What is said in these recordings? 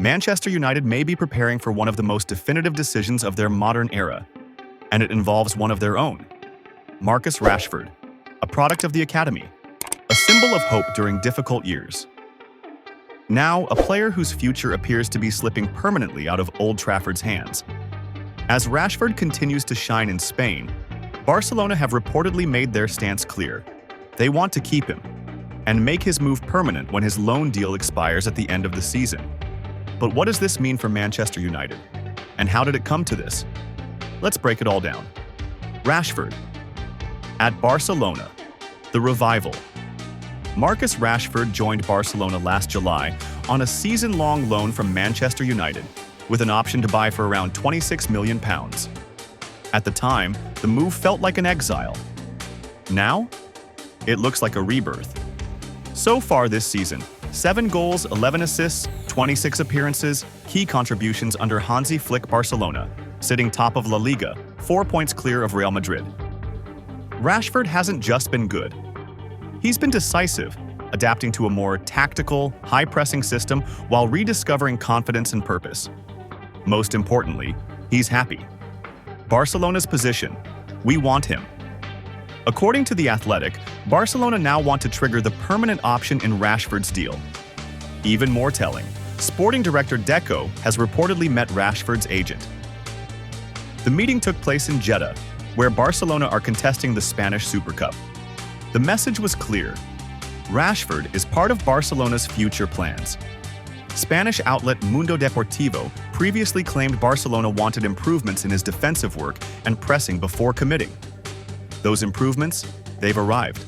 Manchester United may be preparing for one of the most definitive decisions of their modern era, and it involves one of their own. Marcus Rashford, a product of the academy, a symbol of hope during difficult years. Now, a player whose future appears to be slipping permanently out of Old Trafford's hands. As Rashford continues to shine in Spain, Barcelona have reportedly made their stance clear. They want to keep him and make his move permanent when his loan deal expires at the end of the season. But what does this mean for Manchester United? And how did it come to this? Let's break it all down. Rashford. At Barcelona, the revival. Marcus Rashford joined Barcelona last July on a season-long loan from Manchester United, with an option to buy for around £26 million. At the time, the move felt like an exile. Now, it looks like a rebirth. So far this season, 7 goals, 11 assists, 26 appearances, key contributions under Hansi Flick Barcelona, sitting top of La Liga, 4 points clear of Real Madrid. Rashford hasn't just been good. He's been decisive, adapting to a more tactical, high-pressing system while rediscovering confidence and purpose. Most importantly, he's happy. Barcelona's position: we want him. According to The Athletic, Barcelona now want to trigger the permanent option in Rashford's deal. Even more telling, sporting director Deco has reportedly met Rashford's agent. The meeting took place in Jeddah, where Barcelona are contesting the Spanish Super Cup. The message was clear: Rashford is part of Barcelona's future plans. Spanish outlet Mundo Deportivo previously claimed Barcelona wanted improvements in his defensive work and pressing before committing. Those improvements, they've arrived.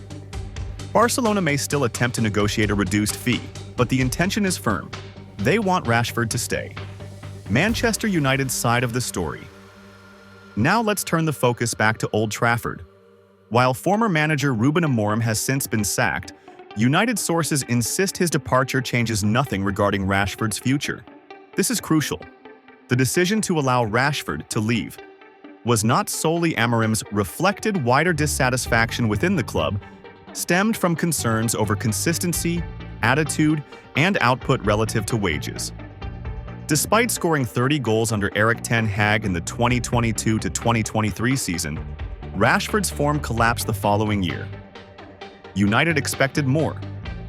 Barcelona may still attempt to negotiate a reduced fee, but the intention is firm. They want Rashford to stay. Manchester United's side of the story. Now let's turn the focus back to Old Trafford. While former manager Ruben Amorim has since been sacked, United sources insist his departure changes nothing regarding Rashford's future. This is crucial. The decision to allow Rashford to leave was not solely Amorim's reflected wider dissatisfaction within the club, stemmed from concerns over consistency, attitude, and output relative to wages. Despite scoring 30 goals under Erik ten Hag in the 2022-2023 season, Rashford's form collapsed the following year. United expected more,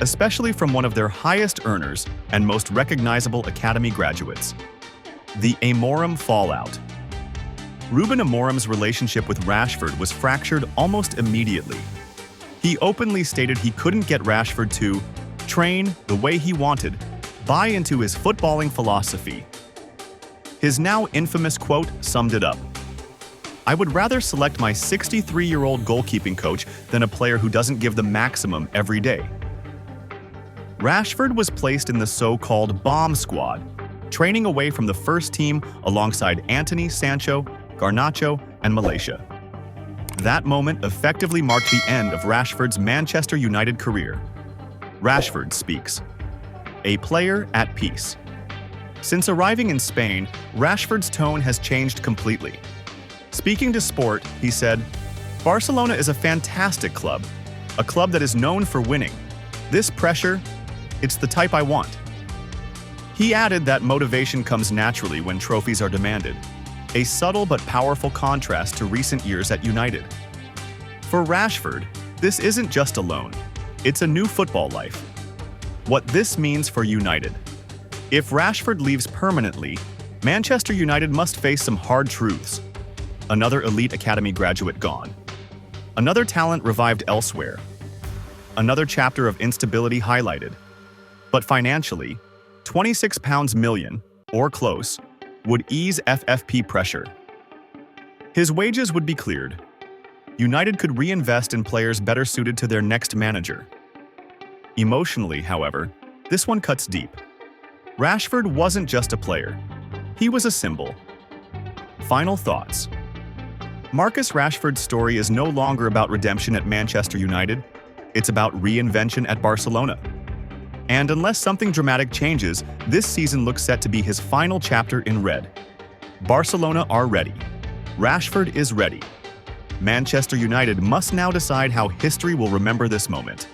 especially from one of their highest earners and most recognizable academy graduates. The Amorim fallout. Ruben Amorim's relationship with Rashford was fractured almost immediately. He openly stated he couldn't get Rashford to train the way he wanted, buy into his footballing philosophy. His now infamous quote summed it up: "I would rather select my 63-year-old goalkeeping coach than a player who doesn't give the maximum every day." Rashford was placed in the so-called bomb squad, training away from the first team alongside Antony, Sancho, Garnacho, and Malaysia. That moment effectively marked the end of Rashford's Manchester United career. Rashford speaks. A player at peace. Since arriving in Spain, Rashford's tone has changed completely. Speaking to Sport, he said, "Barcelona is a fantastic club, a club that is known for winning. This pressure, it's the type I want." He added that motivation comes naturally when trophies are demanded, a subtle but powerful contrast to recent years at United. For Rashford, this isn't just a loan, it's a new football life. What this means for United. If Rashford leaves permanently, Manchester United must face some hard truths. Another elite academy graduate gone. Another talent revived elsewhere. Another chapter of instability highlighted. But financially, £26 million, or close, would ease FFP pressure. His wages would be cleared. United could reinvest in players better suited to their next manager. Emotionally, however, this one cuts deep. Rashford wasn't just a player. He was a symbol. Final thoughts. Marcus Rashford's story is no longer about redemption at Manchester United. It's about reinvention at Barcelona. And unless something dramatic changes, this season looks set to be his final chapter in red. Barcelona are ready. Rashford is ready. Manchester United must now decide how history will remember this moment.